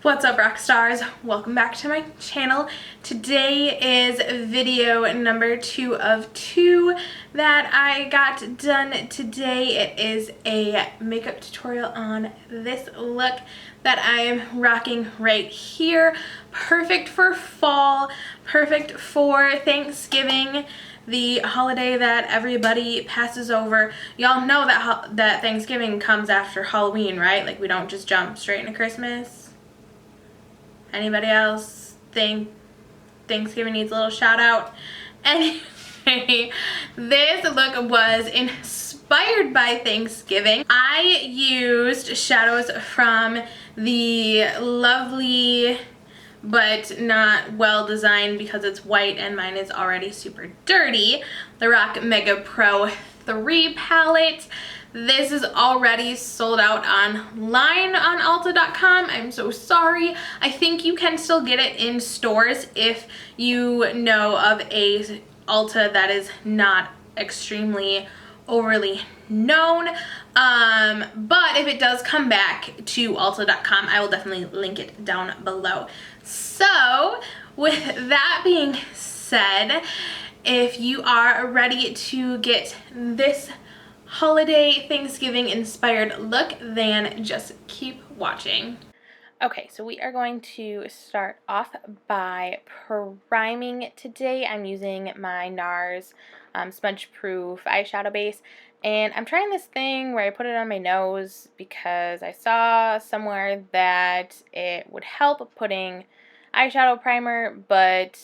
What's up, Rockstars? Welcome back to my channel. Today is video number 2 of 2 that I got done today. It is a makeup tutorial on this look that I am rocking right here. Perfect for fall, perfect for Thanksgiving, the holiday that everybody passes over. Y'all know that Thanksgiving comes after Halloween, right? Like, we don't just jump straight into Christmas. Anybody else think Thanksgiving needs a little shout out? Anyway, this look was inspired by Thanksgiving. I used shadows from the lovely but not well designed because it's white and mine is already super dirty, the Rock Mega Pro 3 palette. This is already sold out online on Ulta.com. I'm so sorry. I think you can still get it in stores if you know of a Ulta that is not extremely overly known. But if it does come back to Ulta.com, I will definitely link it down below. So with that being said, if you are ready to get this holiday Thanksgiving inspired look, then just keep watching. Okay, so we are going to start off by priming today. I'm using my NARS Smudge-Proof eyeshadow base, and I'm trying this thing where I put it on my nose because I saw somewhere that it would help putting eyeshadow primer, but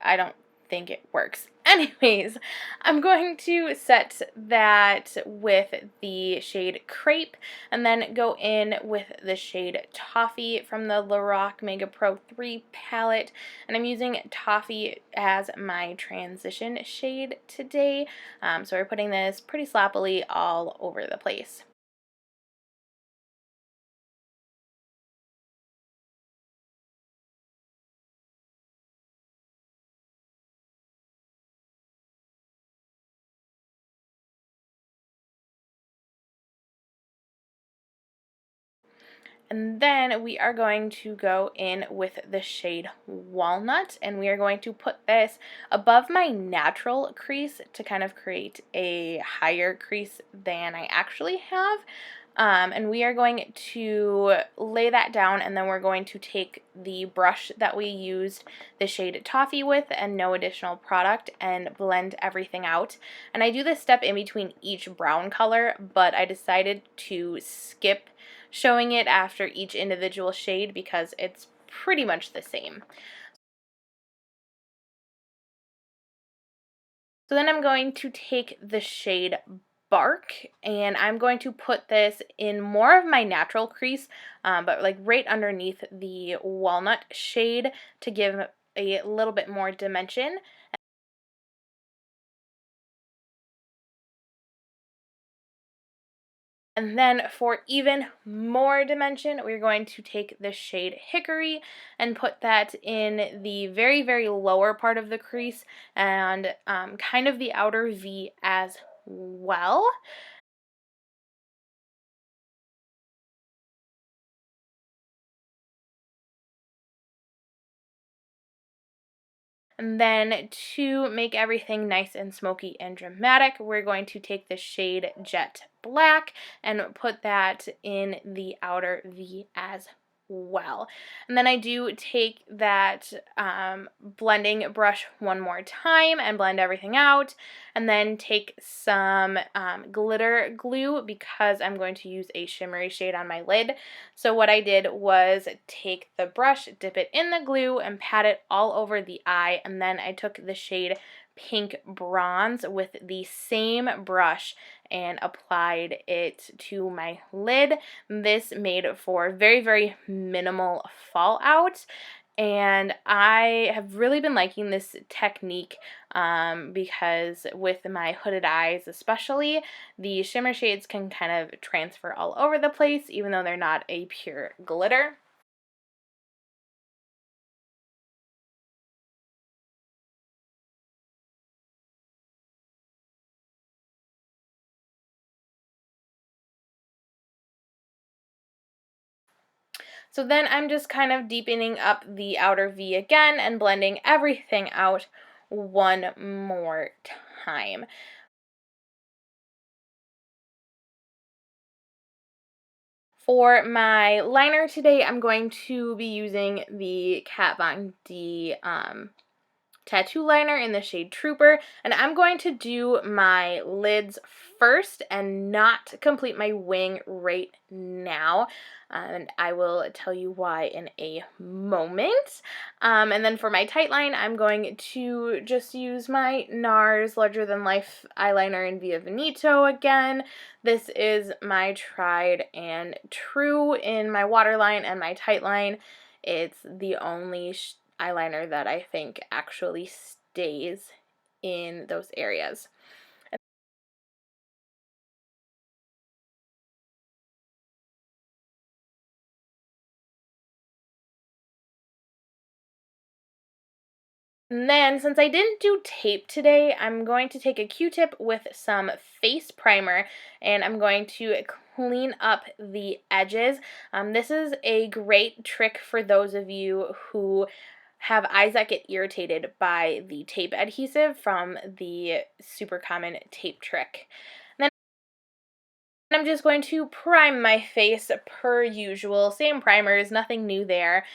I don't think it works. Anyways, I'm going to set that with the shade Crepe and then go in with the shade Toffee from the LORAC Mega Pro 3 palette. And I'm using Toffee as my transition shade today. So we're putting this pretty sloppily all over the place. And then we are going to go in with the shade Walnut, and we are going to put this above my natural crease to kind of create a higher crease than I actually have. And we are going to lay that down, and then we're going to take the brush that we used the shade Toffee with and no additional product and blend everything out. And I do this step in between each brown color, but I decided to skip showing it after each individual shade because it's pretty much the same. So then I'm going to take the shade Bark, and I'm going to put this in more of my natural crease, but like right underneath the Walnut shade to give a little bit more dimension. And then for even more dimension, we're going to take the shade Hickory and put that in the very, very lower part of the crease and kind of the outer V as well. And then to make everything nice and smoky and dramatic, we're going to take the shade Jet Black and put that in the outer V as well. And then I do take that blending brush one more time and blend everything out, and then take some glitter glue because I'm going to use a shimmery shade on my lid. So what I did was take the brush, dip it in the glue, and pat it all over the eye, and then I took the shade Pink Bronze with the same brush and applied it to my lid. This made for very, very minimal fallout, and I have really been liking this technique because with my hooded eyes especially, the shimmer shades can kind of transfer all over the place even though they're not a pure glitter. So then I'm just kind of deepening up the outer V again and blending everything out one more time. For my liner today, I'm going to be using the Kat Von D tattoo liner in the shade Trooper, and I'm going to do my lids first and not complete my wing right now, and I will tell you why in a moment. And then for my tight line, I'm going to just use my NARS Larger Than Life eyeliner in Via Venito again. This is my tried and true in my waterline and my tight line. It's the only eyeliner that I think actually stays in those areas. And then, since I didn't do tape today, I'm going to take a Q-tip with some face primer, and I'm going to clean up the edges. This is a great trick for those of you who have eyes that get irritated by the tape adhesive from the super common tape trick. And then I'm just going to prime my face per usual. Same primers, nothing new there.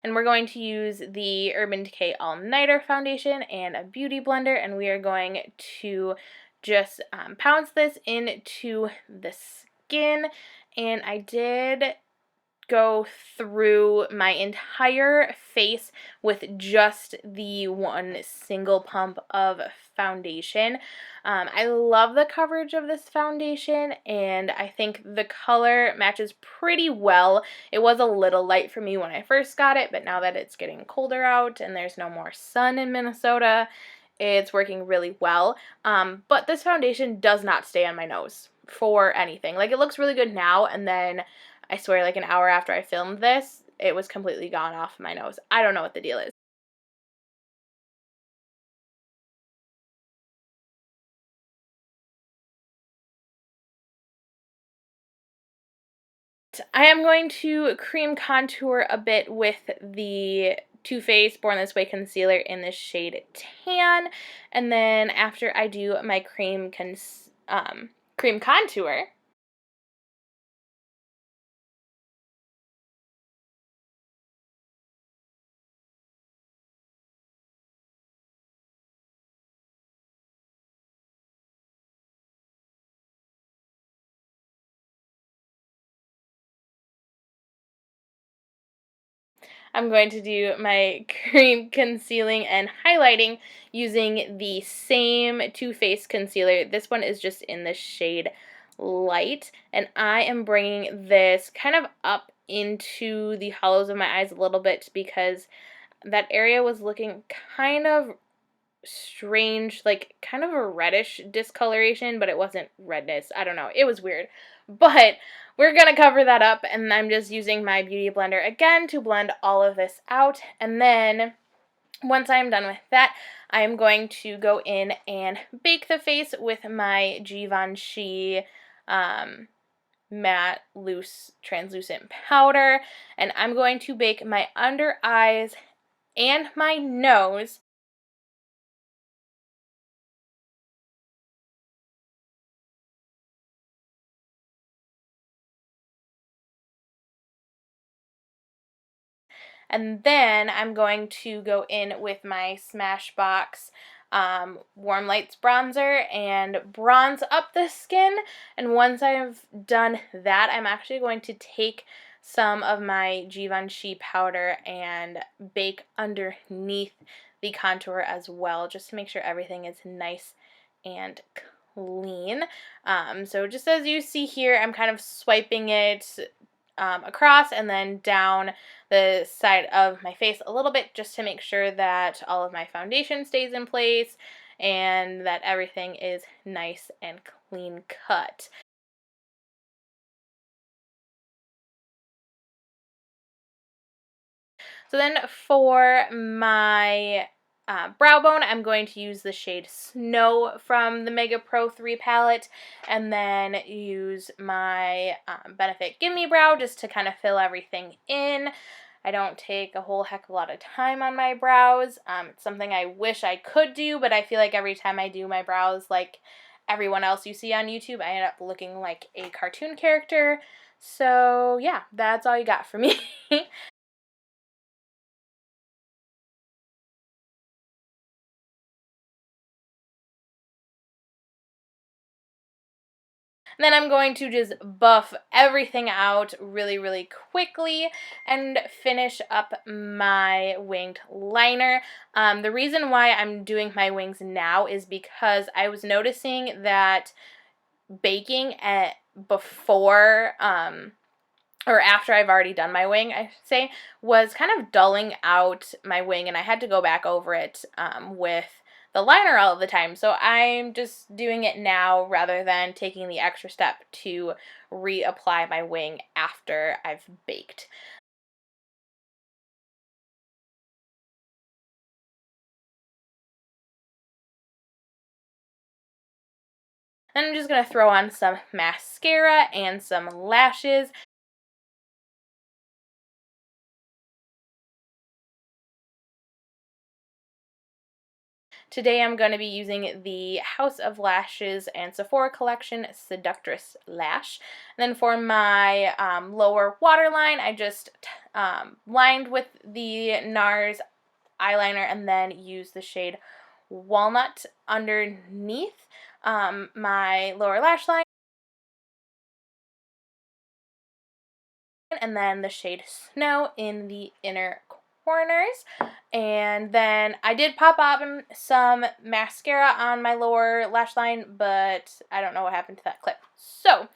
And we're going to use the Urban Decay All-Nighter Foundation and a Beauty Blender, and we are going to just pounce this into the skin. And I did go through my entire face with just the one single pump of foundation. I love the coverage of this foundation, and I think the color matches pretty well. It was a little light for me when I first got it, but now that it's getting colder out and there's no more sun in Minnesota, it's working really well. But this foundation does not stay on my nose for anything. Like, it looks really good now, and then I swear, like an hour after I filmed this, it was completely gone off my nose. I don't know what the deal is. I am going to cream contour a bit with the Too Faced Born This Way concealer in the shade Tan, and then after I do my cream contour, I'm going to do my cream concealing and highlighting using the same Too Faced concealer. This one is just in the shade Light, and I am bringing this kind of up into the hollows of my eyes a little bit because that area was looking kind of strange, like kind of a reddish discoloration, but it wasn't redness. I don't know. It was weird. But we're going to cover that up, and I'm just using my Beauty Blender again to blend all of this out. And then once I'm done with that, I'm going to go in and bake the face with my Givenchy matte loose translucent powder, and I'm going to bake my under eyes and my nose. And then I'm going to go in with my Smashbox Warm Lights bronzer and bronze up the skin. And once I've done that, I'm actually going to take some of my Givenchy powder and bake underneath the contour as well, just to make sure everything is nice and clean. So just as you see here, I'm kind of swiping it across and then down the side of my face a little bit, just to make sure that all of my foundation stays in place and that everything is nice and clean cut. So then for my brow bone, I'm going to use the shade Snow from the Mega Pro 3 palette, and then use my Benefit Gimme Brow just to kind of fill everything in. I don't take a whole heck of a lot of time on my brows. It's something I wish I could do, but I feel like every time I do my brows, like everyone else you see on YouTube, I end up looking like a cartoon character. So yeah, that's all you got for me. Then I'm going to just buff everything out really, really quickly and finish up my winged liner. The reason why I'm doing my wings now is because I was noticing that baking before or after I've already done my wing, I should say, was kind of dulling out my wing, and I had to go back over it with the liner all of the time. So I'm just doing it now rather than taking the extra step to reapply my wing after I've baked. And I'm just going to throw on some mascara and some lashes. Today I'm going to be using the House of Lashes and Sephora collection Seductress lash. And then for my lower waterline, I just lined with the NARS eyeliner and then used the shade Walnut underneath my lower lash line. And then the shade Snow in the inner corners. And then I did pop on some mascara on my lower lash line, but I don't know what happened to that clip. So,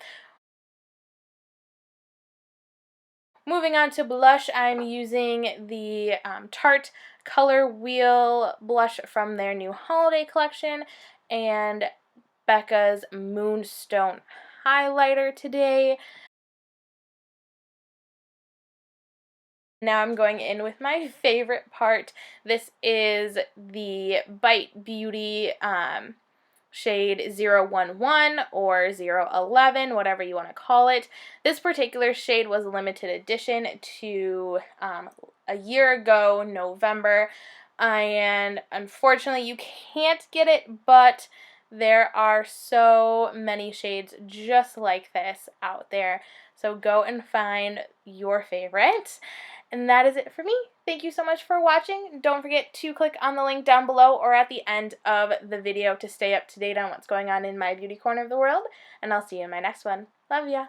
moving on to blush, I'm using the Tarte Color Wheel blush from their new holiday collection and Becca's Moonstone highlighter today. Now I'm going in with my favorite part. This is the Bite Beauty shade 011 or 011, whatever you want to call it. This particular shade was a limited edition to a year ago, November, and unfortunately you can't get it, but there are so many shades just like this out there. So go and find your favorite. And that is it for me. Thank you so much for watching. Don't forget to click on the link down below or at the end of the video to stay up to date on what's going on in my beauty corner of the world. And I'll see you in my next one. Love ya!